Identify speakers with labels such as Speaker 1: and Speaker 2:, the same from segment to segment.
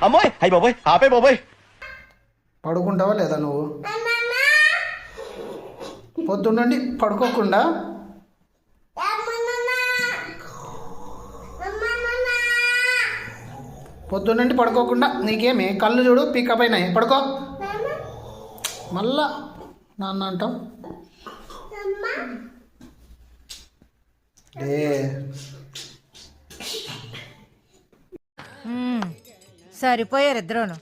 Speaker 1: అమ్మోయ్ అయ్యి బాబోయ్ ఆపే బాబోయ్.
Speaker 2: పడుకుంటావా లేదా నువ్వు? పొద్దున్నండి పడుకోకుండా పొద్దున్నండి పడుకోకుండా నీకేమి కళ్ళు చూడు పికప్ అయినాయి, పడుకో. మళ్ళా నాన్న అంటాం
Speaker 3: సరిపోయారు ఇద్దరును.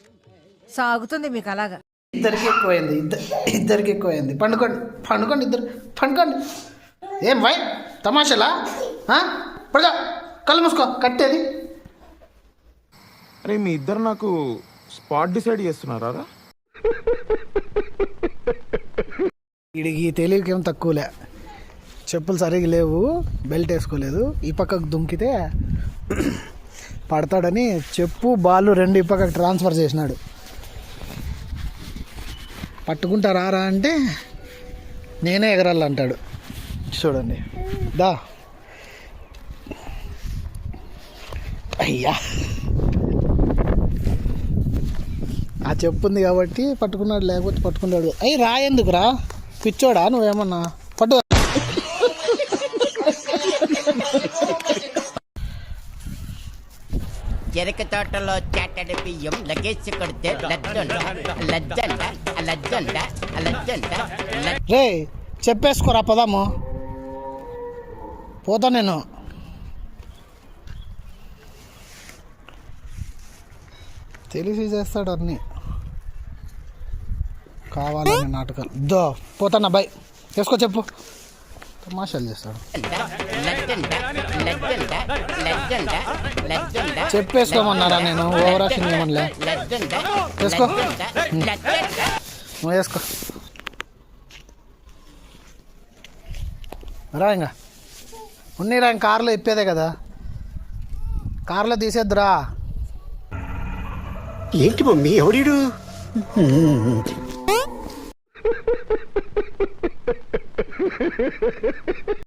Speaker 3: సాగుతుంది మీకు అలాగా.
Speaker 2: ఇద్దరికి ఎక్కువైంది, ఇద్దరికి ఎక్కువైంది. పండుకోండి పండుకోండి, ఇద్దరు పండుకోండి. ఏం వై తమాషలా? పడుకో, కళ్ళు మూసుకో. కట్టేది
Speaker 4: అరే మీ ఇద్దరు నాకు స్పాట్ డిసైడ్ చేస్తున్నారా?
Speaker 2: వీడికి తెలివికి ఏం తక్కువలే. చెప్పులు సరిగ్గా లేవు, బెల్ట్ వేసుకోలేదు. ఈ పక్కకు దుంకితే పడతాడని చెప్పు బాల్ రెండు ఈ పక్కకు ట్రాన్స్ఫర్ చేసినాడు. పట్టుకుంటారా రా అంటే నేనే ఎగరాలంటాడు. చూడండి దా. అయ్యా ఆ చెప్పు ఉంది కాబట్టి పట్టుకున్నాడు, లేకపోతే పట్టుకున్నాడు. అయ్యి రా, ఎందుకు రా పిచ్చోడా నువ్వేమన్నా? పట్టు.
Speaker 5: చెరక తోటలో చాటడి బియ్యం లగేసి కొడితే లజ్జంట.
Speaker 2: రే చెప్పేసుకోరా, పదాము పోతా నేను. తెలిసి చేస్తాడు అన్నీ, కావాలని నాటకాలు. దో పోతానా బాయ్, చేసుకో చెప్పు. తమాషాలు చేస్తాడు. చెప్పేసుకోమన్నారా నేను? ఓవరాక్షన్ ఏమనలే. వేసుకో, నువ్వు వేసుకో రా. ఇంకా ఉన్నీరా, ఇంక కార్లో ఇప్పేదే కదా, కార్లో తీసేద్దురా.
Speaker 1: ఏంటి మమ్మీ ఎవడీడు?